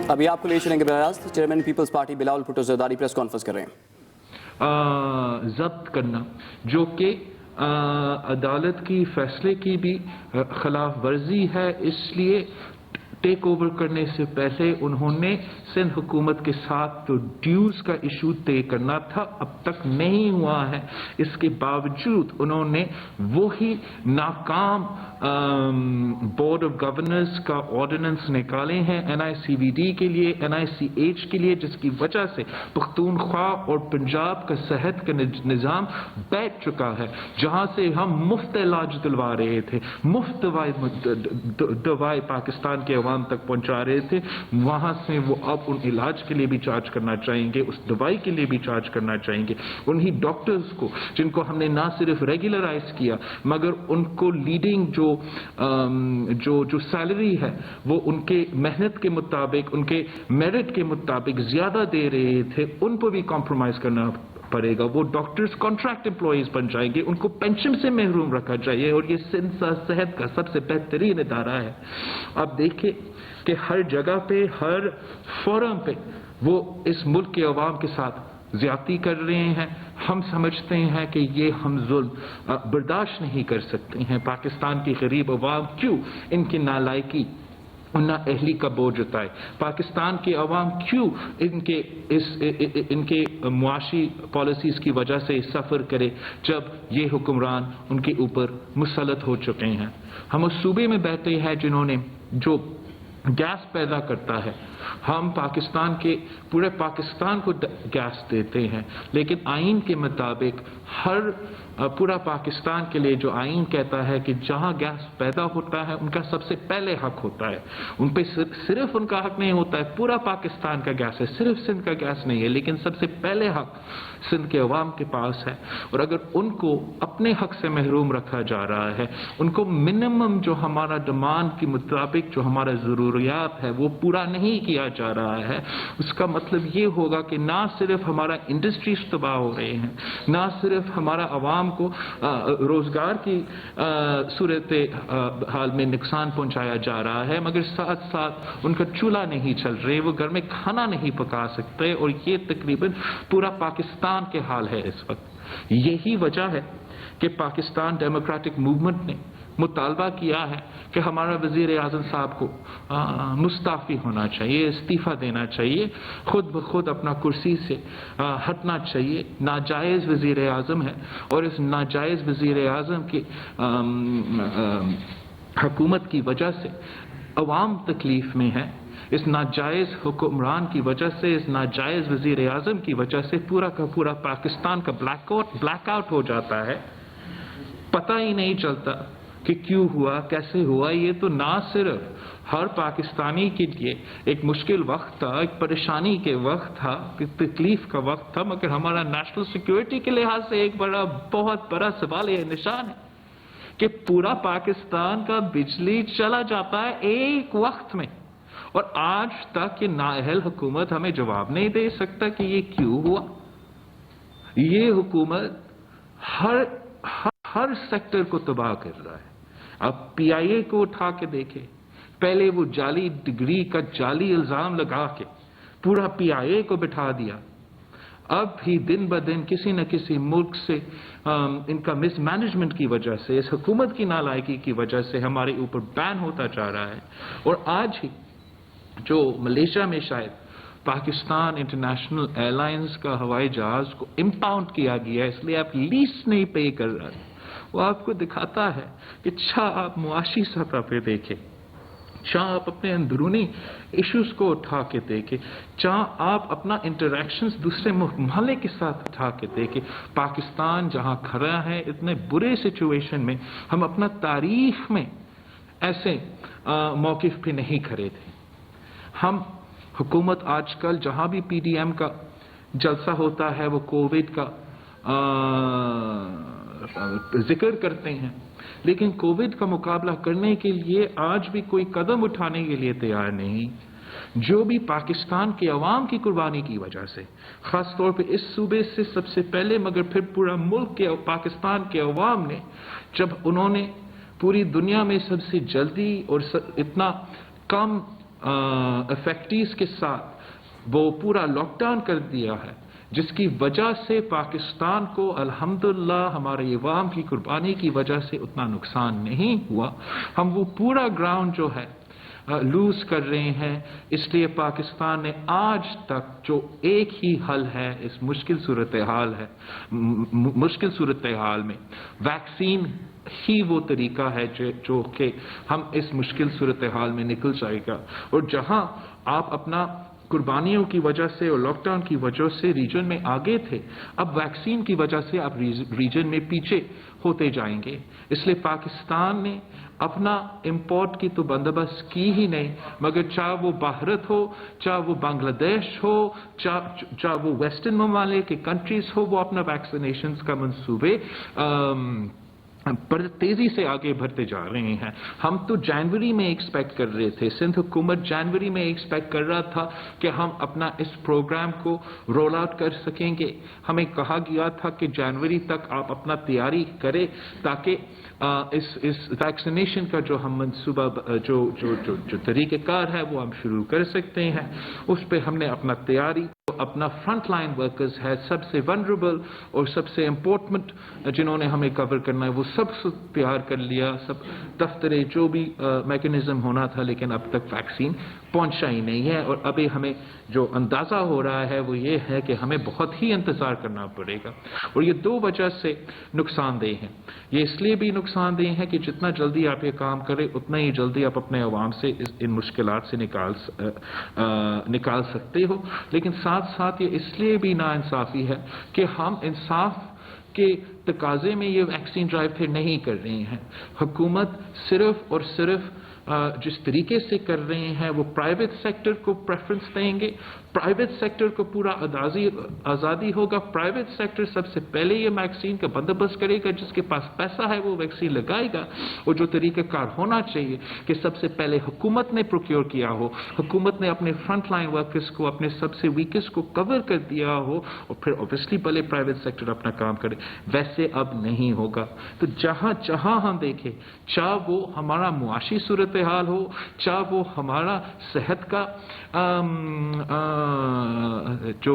ابھی آپ کو لے چلیں گے براہ راست chairman Peoples Party Bilawal Bhutto Zardari press conference کر رہے ہیں. ضبط کرنا جو کہ عدالت کی فیصلے کی بھی خلاف ورزی ہے، اس لیے ٹیک اوور کرنے سے پہلے انہوں نے سندھ حکومت کے ساتھ جو ڈیوز کا ایشو طے کرنا تھا اب تک نہیں ہوا ہے. اس کے باوجود انہوں نے وہی ناکام بورڈ آف گورنرز کا آرڈیننس نکالے ہیں NICVD کے لیے، NICH کے لیے، جس کی وجہ سے پختونخوا اور پنجاب کا صحت کا نظام بیٹھ چکا ہے. جہاں سے ہم مفت علاج دلوا رہے تھے، مفت دوائیں پاکستان کے عوام تک پہنچا رہے تھے، وہاں سے وہ اب ان علاج کے لیے بھی چارج کرنا چاہیں گے، اس دوائی کے لیے بھی چارج کرنا چاہیں گے. انہی ڈاکٹرز کو جن کو ہم نے نہ صرف ریگولرائز کیا مگر ان کو لیڈنگ جو سیلری ہے وہ ان کے محنت کے مطابق، ان کے میرٹ کے مطابق زیادہ دے رہے تھے، ان کو بھی کمپرومائز کرنا پڑے گا. وہ ڈاکٹرز کانٹریکٹ امپلائیز بن جائیں گے، ان کو پینشن سے محروم رکھا جائے. اور یہ سندھ صحت کا سب سے بہترین ادارہ ہے. اب دیکھیں کہ ہر جگہ پہ، ہر فورم پہ وہ اس ملک کے عوام کے ساتھ زیادتی کر رہے ہیں. ہم سمجھتے ہیں کہ یہ ہم ظلم برداشت نہیں کر سکتے ہیں. پاکستان کی غریب عوام کیوں ان کی نالائکی اور نااہلی کا بوجھ اٹھائے؟ پاکستان کے عوام کیوں ان کے معاشی پالیسیز کی وجہ سے سفر کرے جب یہ حکمران ان کے اوپر مسلط ہو چکے ہیں؟ ہم اس صوبے میں بیٹھے ہیں جنہوں نے جو گیس پیدا کرتا ہے، ہم پاکستان کے پورے پاکستان کو گیس دیتے ہیں، لیکن آئین کے مطابق پورا پاکستان کے لیے جو آئین کہتا ہے کہ جہاں گیس پیدا ہوتا ہے ان کا سب سے پہلے حق ہوتا ہے. ان پہ صرف ان کا حق نہیں ہوتا ہے، پورا پاکستان کا گیس ہے، صرف سندھ کا گیس نہیں ہے، لیکن سب سے پہلے حق سندھ کے عوام کے پاس ہے. اور اگر ان کو اپنے حق سے محروم رکھا جا رہا ہے، ان کو منیمم جو ہمارا ڈیمانڈ کے مطابق جو ہمارا ضروریات ہے وہ پورا نہیں کیا جا رہا ہے، اس کا مطلب یہ ہوگا کہ نہ صرف ہمارا انڈسٹریز تباہ ہو رہے ہیں، نہ صرف ہمارا عوام کو روزگار کی صورت حال میں نقصان پہنچایا جا رہا ہے، مگر ساتھ ساتھ ان کا چولہا نہیں چل رہے، وہ گھر میں کھانا نہیں پکا سکتے. اور یہ تقریباً پورا پاکستان کے حال ہے اس وقت. یہی وجہ ہے کہ پاکستان ڈیموکریٹک موومنٹ نے مطالبہ کیا ہے کہ ہمارا وزیر اعظم صاحب کو مستعفی ہونا چاہیے، استعفیٰ دینا چاہیے، خود بخود اپنا کرسی سے ہٹنا چاہیے. ناجائز وزیر اعظم ہے اور اس ناجائز وزیر اعظم کی حکومت کی وجہ سے عوام تکلیف میں ہے. اس ناجائز حکمران کی وجہ سے، اس ناجائز وزیر اعظم کی وجہ سے پورا کا پورا پاکستان کا بلیک آؤٹ ہو جاتا ہے. پتہ ہی نہیں چلتا کہ کیوں ہوا، کیسے ہوا. یہ تو نہ صرف ہر پاکستانی کے لیے ایک مشکل وقت تھا، ایک پریشانی کے وقت تھا، ایک تکلیف کا وقت تھا، مگر ہمارا نیشنل سیکیورٹی کے لحاظ سے ایک بہت بڑا سوال یہ نشان ہے کہ پورا پاکستان کا بجلی چلا جاتا ہے ایک وقت میں، اور آج تک یہ نااہل حکومت ہمیں جواب نہیں دے سکتا کہ یہ کیوں ہوا. یہ حکومت ہر سیکٹر کو تباہ کر رہا ہے. اب PIA کو اٹھا کے دیکھیں، پہلے وہ جعلی ڈگری کا جعلی الزام لگا کے پورا PIA کو بٹھا دیا. اب بھی دن بدن کسی نہ کسی ملک سے ان کا مس مینجمنٹ کی وجہ سے، اس حکومت کی نالائکی کی وجہ سے ہمارے اوپر بین ہوتا جا رہا ہے. اور آج ہی جو ملیشیا میں شاید پاکستان انٹرنیشنل ایئر لائنز کا ہوائی جہاز کو امپاؤنڈ کیا گیا ہے، اس لیے آپ لیس نہیں پے کر رہے. وہ آپ کو دکھاتا ہے کہ آپ معاشی سطح پہ دیکھیں، آپ اپنے اندرونی ایشوز کو اٹھا کے دیکھیں، آپ اپنا انٹریکشنز دوسرے محلے کے ساتھ اٹھا کے دیکھیں. پاکستان جہاں کھڑا ہے اتنے برے سچویشن میں ہم اپنا تاریخ میں ایسے موقف پہ نہیں کھڑے تھے. ہم حکومت آج کل جہاں بھی PDM کا جلسہ ہوتا ہے وہ کووڈ کا ذکر کرتے ہیں، لیکن کووڈ کا مقابلہ کرنے کے لیے آج بھی کوئی قدم اٹھانے کے لیے تیار نہیں. جو بھی پاکستان کے عوام کی قربانی کی وجہ سے، خاص طور پہ اس صوبے سے سب سے پہلے مگر پھر پورا ملک کے پاکستان کے عوام نے، جب انہوں نے پوری دنیا میں سب سے جلدی اور اتنا کم افیکٹیز کے ساتھ وہ پورا لاک ڈاؤن کر دیا ہے، جس کی وجہ سے پاکستان کو الحمدللہ ہمارے عوام کی قربانی کی وجہ سے اتنا نقصان نہیں ہوا، ہم وہ پورا گراؤنڈ جو ہے لوز کر رہے ہیں. اس لیے پاکستان نے آج تک جو ایک ہی حل ہے اس مشکل صورتحال میں، ویکسین ہی وہ طریقہ ہے جو کہ ہم اس مشکل صورتحال میں نکل جائے گا. اور جہاں آپ اپنا قربانیوں کی وجہ سے اور لاک ڈاؤن کی وجہ سے ریجن میں آگے تھے، اب ویکسین کی وجہ سے آپ ریجن میں پیچھے ہوتے جائیں گے. اس لیے پاکستان نے اپنا امپورٹ کی تو بندوبست کی ہی نہیں، مگر چاہے وہ بھارت ہو، چاہے وہ بنگلہ دیش ہو، چاہے وہ ویسٹرن ممالک کے کنٹریز ہو، وہ اپنا ویکسینیشنز کا منصوبے پر تیزی سے آگے بڑھتے جا رہے ہیں. ہم تو جنوری میں ایکسپیکٹ کر رہے تھے، سندھ حکومت جنوری میں ایکسپیکٹ کر رہا تھا کہ ہم اپنا اس پروگرام کو رول آؤٹ کر سکیں گے. ہمیں کہا گیا تھا کہ جنوری تک آپ اپنا تیاری کریں تاکہ اس ویکسینیشن کا جو ہم منصوبہ جو طریقہ کار ہے وہ ہم شروع کر سکتے ہیں. اس پہ ہم نے اپنا تیاری، اپنا فرنٹ لائن ورکرز ہے، سب سے ونربل اور سب سے امپورٹنٹ جنہوں نے ہمیں کور کرنا ہے، وہ سب تیار کر لیا، سب دفتریں جو بھی میکنزم ہونا تھا، لیکن اب تک ویکسین پہنچا ہی نہیں ہے. اور ابھی ہمیں جو اندازہ ہو رہا ہے وہ یہ ہے کہ ہمیں بہت ہی انتظار کرنا پڑے گا. اور یہ دو وجہ سے نقصان دہ ہیں. یہ اس لیے بھی نقصان دہ ہے کہ جتنا جلدی آپ یہ کام کریں اتنا ہی جلدی آپ اپنے عوام سے ان مشکلات سے نکال سکتے ہو. لیکن ساتھ ساتھ یہ اس لیے بھی ناانصافی ہے کہ ہم انصاف کے تقاضے میں یہ ویکسین ڈرائیو پھر نہیں کر رہے ہیں. حکومت صرف اور صرف جس طریقے سے کر رہے ہیں وہ پرائیویٹ سیکٹر کو پریفرنس دیں گے. پرائیویٹ سیکٹر کو پورا آزادی ہوگا. پرائیویٹ سیکٹر سب سے پہلے یہ ویکسین کا بندوبست کرے گا. جس کے پاس پیسہ ہے وہ ویکسین لگائے گا. اور جو طریقہ کار ہونا چاہیے کہ سب سے پہلے حکومت نے پروکیور کیا ہو، حکومت نے اپنے فرنٹ لائن ورکرز کو، اپنے سب سے ویکسٹ کو کور کر دیا ہو، اور پھر اوبیسلی پہلے پرائیویٹ سیکٹر اپنا کام کرے. ویسے اب نہیں ہوگا. تو جہاں ہم دیکھیں، چاہے وہ ہمارا معاشی صورتحال ہو، چاہے وہ ہمارا صحت کا جو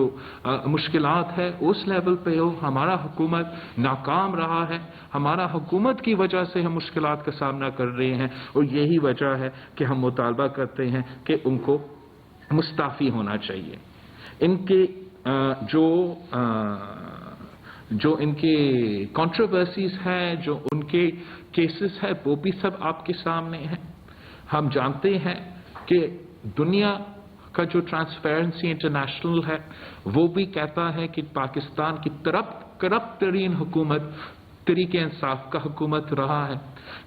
مشکلات ہے اس لیول پہ ہو، ہمارا حکومت ناکام رہا ہے. ہمارا حکومت کی وجہ سے ہم مشکلات کا سامنا کر رہے ہیں. اور یہی وجہ ہے کہ ہم مطالبہ کرتے ہیں کہ ان کو مستعفی ہونا چاہیے. ان کے جو ان کے کنٹروورسیز ہیں، جو ان کے کیسز ہے، وہ بھی سب آپ کے سامنے ہیں. ہم جانتے ہیں کہ دنیا کا جو ٹرانسپیرنسی انٹرنیشنل ہے وہ بھی کہتا ہے کہ پاکستان کی کرپٹ ترین حکومت طریقہ انصاف کا حکومت رہا ہے.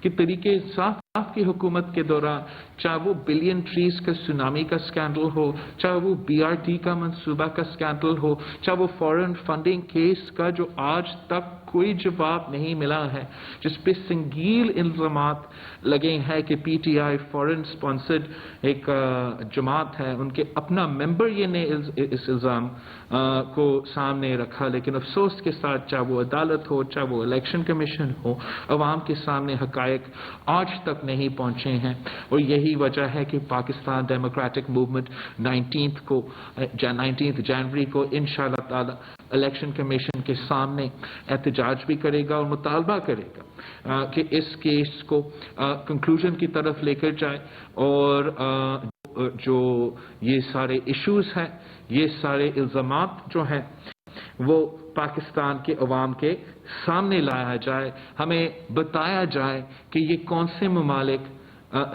کہ طریقہ انصاف کی حکومت کے دوران، چاہے وہ بلین ٹریز کا سونامی کا سکینڈل ہو، چاہے وہ BRT کا منصوبہ کا سکینڈل ہو، چاہے وہ فورن فنڈنگ کیس کا جو آج تک کوئی جواب نہیں ملا ہے، جس پہ سنگین الزامات لگے ہیں کہ PTI فورن سپانسرڈ ایک جماعت ہے، ان کے اپنا ممبر یہ نے اس الزام کو سامنے رکھا. لیکن افسوس کے ساتھ چاہے وہ عدالت ہو، چاہے وہ الیکشن کمیشن ہو، عوام کے سامنے حقائق آج تک نہیں پہنچے ہیں. اور یہی وجہ ہے کہ پاکستان ڈیموکریٹک موومنٹ 19 جنوری کو انشاءاللہ تعالی الیکشن کمیشن کے سامنے احتجاج بھی کرے گا اور مطالبہ کرے گا کہ اس کیس کو کنکلوژن کی طرف لے کر جائے. اور جو یہ سارے ایشوز ہیں، یہ سارے الزامات جو ہیں وہ پاکستان کے عوام کے سامنے لایا جائے. ہمیں بتایا جائے کہ یہ کون سے ممالک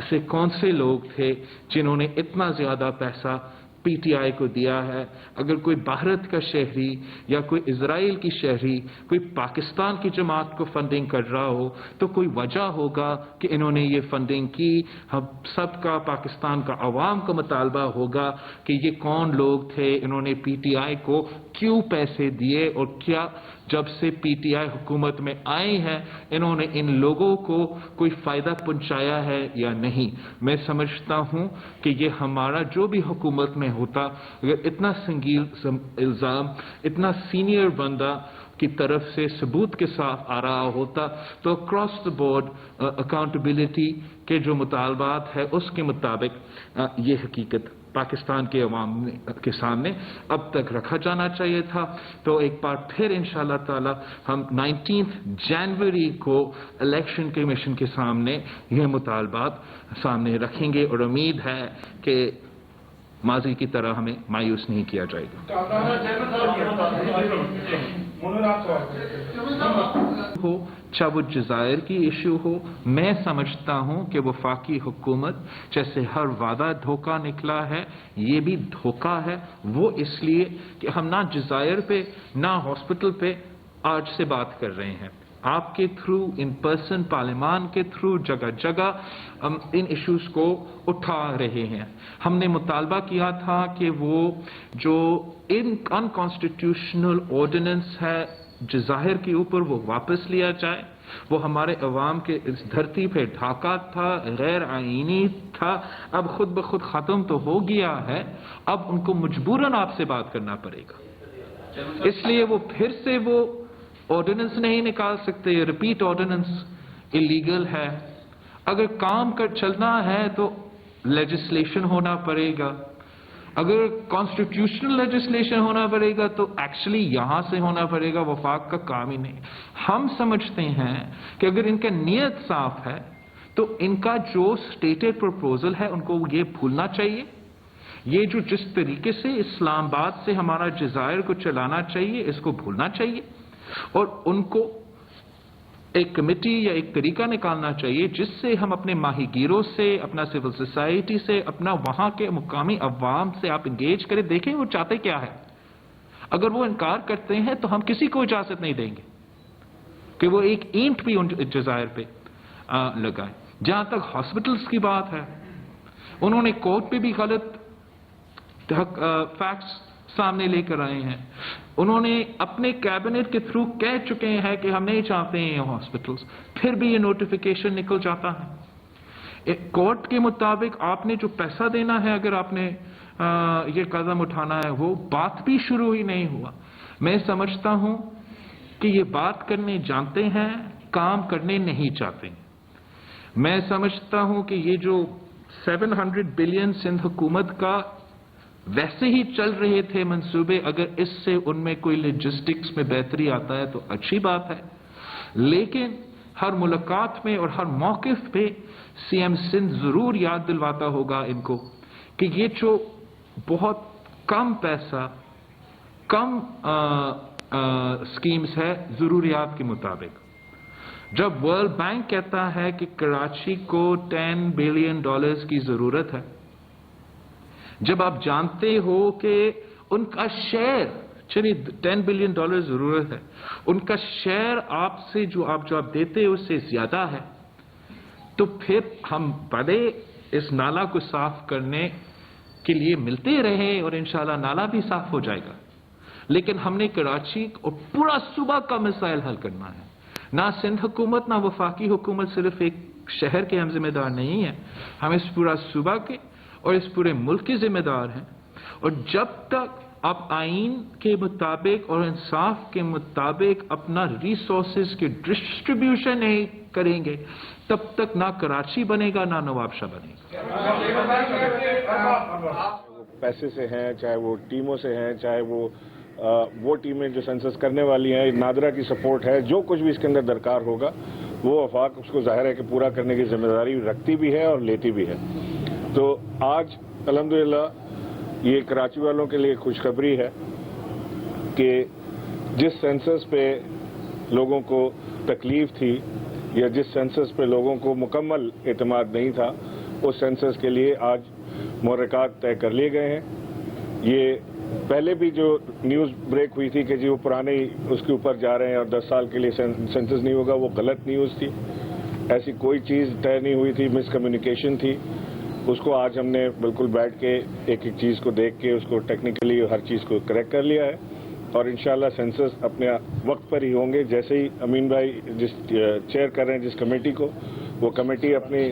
سے کون سے لوگ تھے جنہوں نے اتنا زیادہ پیسہ PTI کو دیا ہے. اگر کوئی بھارت کا شہری یا کوئی اسرائیل کی شہری کوئی پاکستان کی جماعت کو فنڈنگ کر رہا ہو تو کوئی وجہ ہوگا کہ انہوں نے یہ فنڈنگ کی. ہم سب کا، پاکستان کا عوام کا مطالبہ ہوگا کہ یہ کون لوگ تھے، انہوں نے PTI کو کیوں پیسے دیے، اور کیا جب سے PTI حکومت میں آئے ہیں انہوں نے ان لوگوں کو کوئی فائدہ پہنچایا ہے یا نہیں. میں سمجھتا ہوں کہ یہ ہمارا جو بھی حکومت میں ہوتا، اگر اتنا سنگین الزام اتنا سینئر بندہ کی طرف سے ثبوت کے ساتھ آ رہا ہوتا تو اکراس دا بورڈ اکاؤنٹیبلٹی کے جو مطالبات ہے اس کے مطابق یہ حقیقت پاکستان کے عوام کے سامنے اب تک رکھا جانا چاہیے تھا. تو ایک بار پھر انشاءاللہ تعالی ہم 19 جنوری کو الیکشن کمیشن کے سامنے یہ مطالبات سامنے رکھیں گے اور امید ہے کہ ماضی کی طرح ہمیں مایوس نہیں کیا جائے گا. ہو چاہے وہ جزائر کی ایشو ہو، میں سمجھتا ہوں کہ وفاقی حکومت جیسے ہر وعدہ دھوکہ نکلا ہے، یہ بھی دھوکہ ہے. وہ اس لیے کہ ہم نہ جزائر پہ نہ ہاسپٹل پہ آج سے بات کر رہے ہیں، آپ کے تھرو ان پرسن پارلیمان کے تھرو جگہ جگہ ہم ان ایشوز کو اٹھا رہے ہیں. ہم نے مطالبہ کیا تھا کہ وہ جو انکانسٹیٹیوشنل آرڈیننس ہے جزائر کے اوپر وہ واپس لیا جائے. وہ ہمارے عوام کے اس دھرتی پہ ڈھاکہ تھا، غیر آئینی تھا، اب خود بخود ختم تو ہو گیا ہے، اب ان کو مجبوراً آپ سے بات کرنا پڑے گا. اس لیے وہ پھر سے وہ آرڈیننس نہیں نکال سکتے. ریپیٹ آرڈیننس اللیگل ہے. اگر کام کر چلنا ہے تو لیجسلیشن ہونا پڑے گا. اگر کانسٹیٹیوشنل لیجسلیشن ہونا پڑے گا تو ایکچولی یہاں سے ہونا پڑے گا، وفاق کا کام ہی نہیں. ہم سمجھتے ہیں کہ اگر ان کا نیت صاف ہے تو ان کا جو سٹیٹڈ پرپوزل ہے ان کو یہ بھولنا چاہیے. یہ جو جس طریقے سے اسلام آباد سے ہمارا جزائر کو چلانا چاہیے اس کو بھولنا چاہیے، اور ان کو ایک کمیٹی یا ایک طریقہ نکالنا چاہیے جس سے ہم اپنے ماہی گیروں سے، اپنا سول سوسائٹی سے، اپنا وہاں کے مقامی عوام سے آپ انگیج کریں، دیکھیں وہ چاہتے کیا ہے. اگر وہ انکار کرتے ہیں تو ہم کسی کو اجازت نہیں دیں گے کہ وہ ایک اینٹ بھی ان جزائر پہ لگائیں. جہاں تک ہاسپٹلز کی بات ہے، انہوں نے کورٹ پہ بھی غلط فیکٹس سامنے لے کر آئے ہیں. انہوں نے اپنے کیبنٹ کے تھرو کہہ چکے ہیں کہ ہم نہیں چاہتے ہیں یہ ہاسپٹلز، پھر بھی یہ نوٹیفیکیشن نکل جاتا ہے. کورٹ کے مطابق آپ نے جو پیسہ دینا ہے، اگر آپ نے یہ قدم اٹھانا ہے، وہ بات بھی شروع ہی نہیں ہوا. میں سمجھتا ہوں کہ یہ بات کرنے جانتے ہیں، کام کرنے نہیں چاہتے. میں سمجھتا ہوں کہ یہ جو 700 بلین سندھ حکومت کا ویسے ہی چل رہے تھے منصوبے، اگر اس سے ان میں کوئی لاجسٹکس میں بہتری آتا ہے تو اچھی بات ہے. لیکن ہر ملاقات میں اور ہر موقف پہ سی ایم سندھ ضرور یاد دلواتا ہوگا ان کو کہ یہ جو بہت کم پیسہ، کم سکیمز ہے ضروریات کے مطابق. جب ورلڈ بینک کہتا ہے کہ کراچی کو $10 بلین کی ضرورت ہے، جب آپ جانتے ہو کہ ان کا شیئر، چلیے $10 بلین ضرورت ہے، ان کا شیئر آپ سے جو آپ دیتے ہو اس سے زیادہ ہے، تو پھر ہم بڑے اس نالا کو صاف کرنے کے لیے ملتے رہے اور انشاءاللہ نالا بھی صاف ہو جائے گا. لیکن ہم نے کراچی اور پورا صوبہ کا مسائل حل کرنا ہے. نہ سندھ حکومت نہ وفاقی حکومت صرف ایک شہر کے ہم ذمہ دار نہیں ہیں، ہم اس پورا صوبہ کے اور اس پورے ملک کے ذمہ دار ہیں. اور جب تک آپ آئین کے مطابق اور انصاف کے مطابق اپنا ریسورسز کے ڈسٹریبیوشن نہیں کریں گے تب تک نہ کراچی بنے گا نہ نواب شاہ بنے گا. پیسے سے ہیں، چاہے وہ ٹیموں سے ہیں، چاہے وہ ٹیمیں جو سینسس کرنے والی ہیں، نادرا کی سپورٹ ہے، جو کچھ بھی اس کے اندر درکار ہوگا وہ وفاق اس کو ظاہر ہے کہ پورا کرنے کی ذمہ داری رکھتی بھی ہے اور لیتی بھی ہے. تو آج الحمدللہ یہ کراچی والوں کے لیے خوشخبری ہے کہ جس سینسس پہ لوگوں کو تکلیف تھی یا جس سینسس پہ لوگوں کو مکمل اعتماد نہیں تھا، اس سینسس کے لیے آج محرکات طے کر لیے گئے ہیں. یہ پہلے بھی جو نیوز بریک ہوئی تھی کہ جی وہ پرانے اس کے اوپر جا رہے ہیں اور 10 سال کے لیے سینسس نہیں ہوگا، وہ غلط نیوز تھی. ایسی کوئی چیز طے نہیں ہوئی تھی، مس کمیونیکیشن تھی. اس کو آج ہم نے بالکل بیٹھ کے ایک ایک چیز کو دیکھ کے اس کو ٹیکنیکلی ہر چیز کو کریکٹ کر لیا ہے، اور انشاءاللہ سینسس اپنے وقت پر ہی ہوں گے. جیسے ہی امین بھائی جس چیئر کر رہے ہیں جس کمیٹی کو، وہ کمیٹی اپنی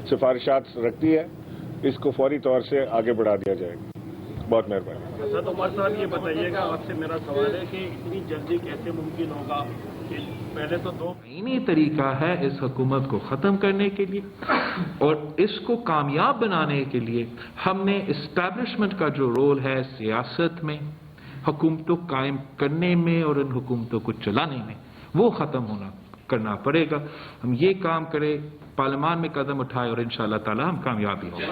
سفارشات رکھتی ہے، اس کو فوری طور سے آگے بڑھا دیا جائے گا. بہت مہربانی. حضرت عمر صاحب یہ بتائیے گا، آپ سے میرا سوال ہے کہ اتنی جلدی کیسے ممکن ہوگا کہ پہلے تو دو آئینی طریقہ ہے اس حکومت کو ختم کرنے کے لیے اور اس کو کامیاب بنانے کے لیے ہم نے اسٹیبلشمنٹ کا جو رول ہے سیاست میں، حکومتوں قائم کرنے میں اور ان حکومتوں کو چلانے میں، وہ ختم کرنا پڑے گا. ہم یہ کام کریں، پارلیمان میں قدم اٹھائے اور انشاءاللہ تعالی ہم کامیابی ہوں گے.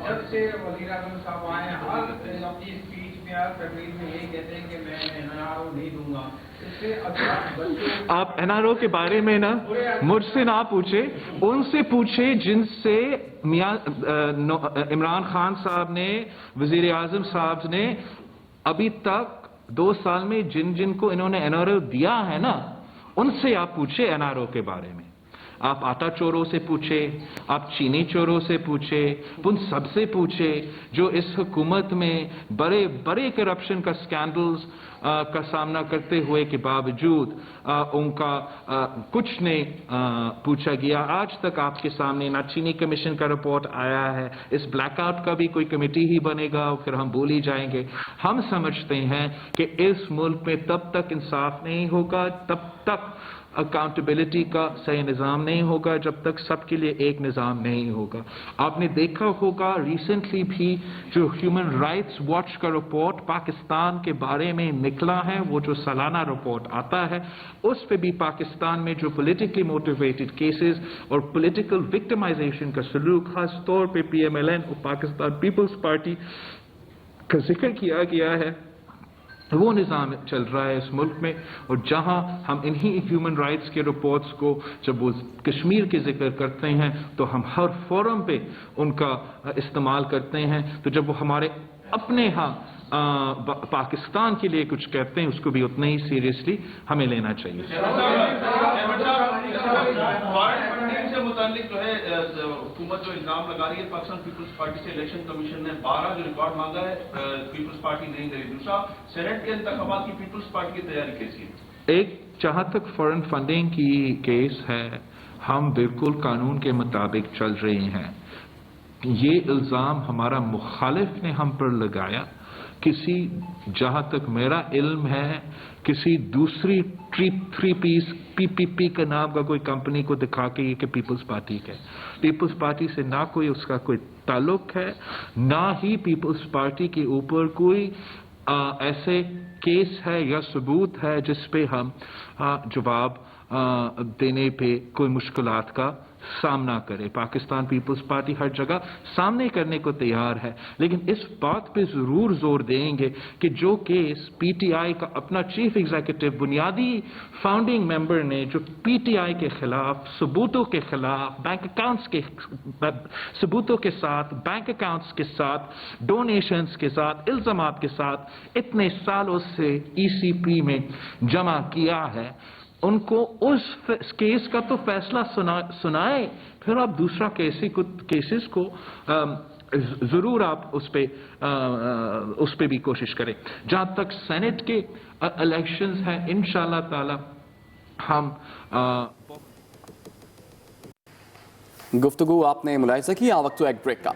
جب سے وزیر اعظم صاحب آئے ہر اپنی اسپیچ میں ہر تقریر میں یہی کہتے ہیں کہ میں NRO نہیں دوں گا. آپ NRO کے بارے میں نا مجھ سے نہ پوچھے، ان سے پوچھے جن سے عمران خان صاحب نے، وزیر اعظم صاحب نے ابھی تک 2 سال میں جن کو انہوں نے NRO دیا ہے نا، ان سے آپ پوچھے NRO کے بارے میں. آپ آٹا چوروں سے پوچھے، آپ چینی چوروں سے پوچھے، ان سب سے پوچھے جو اس حکومت میں بڑے بڑے کرپشن کا سکینڈلز کا سامنا کرتے ہوئے کے باوجود ان کا کچھ نہیں پوچھا گیا. آج تک آپ کے سامنے نہ چینی کمیشن کا رپورٹ آیا ہے. اس بلیک آؤٹ کا بھی کوئی کمیٹی ہی بنے گا پھر ہم بھول ہی جائیں گے. ہم سمجھتے ہیں کہ اس ملک میں تب تک انصاف نہیں ہوگا، تب تک اکاؤنٹیبلٹی کا صحیح نظام نہیں ہوگا، جب تک سب کے لیے ایک نظام نہیں ہوگا. آپ نے دیکھا ہوگا ریسنٹلی بھی جو ہیومن رائٹس واچ کا رپورٹ پاکستان کے بارے میں نکلا ہے، وہ جو سالانہ رپورٹ آتا ہے، اس پہ بھی پاکستان میں جو پولیٹیکلی موٹیویٹڈ کیسز اور پولیٹیکل وکٹمائزیشن کا سلوک، خاص طور پہ PMLN اور پاکستان پیپلز پارٹی کا ذکر کیا گیا ہے، وہ نظام چل رہا ہے اس ملک میں. اور جہاں ہم انہی ہیومن رائٹس کے رپورٹس کو جب وہ کشمیر کے ذکر کرتے ہیں تو ہم ہر فورم پہ ان کا استعمال کرتے ہیں، تو جب وہ ہمارے اپنے ہاں پاکستان کے لیے کچھ کہتے ہیں اس کو بھی اتنا ہی سیریسلی ہمیں لینا چاہیے. سے متعلق جو ہے حکومت جو الزام لگا رہی ہے پاکستان پیپلز پارٹی سے، الیکشن کمیشن نے 12 جو ریکارڈ مانگا ہے پیپلز پارٹی نہیں کری. دوسرا، سینٹ کے انتخابات کی پیپلز پارٹی کی تیاری کیسی ہے؟ ایک جہاں تک فارن فنڈنگ کی کیس ہے، ہم بالکل قانون کے مطابق چل رہے ہیں. یہ الزام ہمارا مخالف نے ہم پر لگایا. کسی، جہاں تک میرا علم ہے، کسی دوسری 3 پیس PPP کا نام کا کوئی کمپنی کو دکھا کے یہ کہ پیپلز پارٹی کے، پیپلز پارٹی سے نہ کوئی اس کا کوئی تعلق ہے، نہ ہی پیپلز پارٹی کے اوپر کوئی ایسے کیس ہے یا ثبوت ہے جس پہ ہم جواب دینے پہ کوئی مشکلات کا سامنا کرے. پاکستان پیپلز پارٹی ہر جگہ سامنے کرنے کو تیار ہے، لیکن اس بات پہ ضرور زور دیں گے کہ جو کیس PTI کا اپنا چیف ایگزیکٹو، بنیادی فاؤنڈنگ ممبر نے جو PTI کے خلاف ثبوتوں کے خلاف، بینک اکاؤنٹس کے ثبوتوں کے ساتھ، بینک اکاؤنٹس کے ساتھ، ڈونیشنز کے ساتھ، الزامات کے ساتھ اتنے سالوں سے ECP میں جمع کیا ہے، ان کو اس کیس کا تو فیصلہ سنائے، پھر آپ دوسرا کیسز کو ضرور آپ اس پہ بھی کوشش کریں. جہاں تک سینٹ کے الیکشنز ہیں، انشاءاللہ تعالی ہم گفتگو آپ نے ملاحظہ کی. وقت تو ایک بریک کا.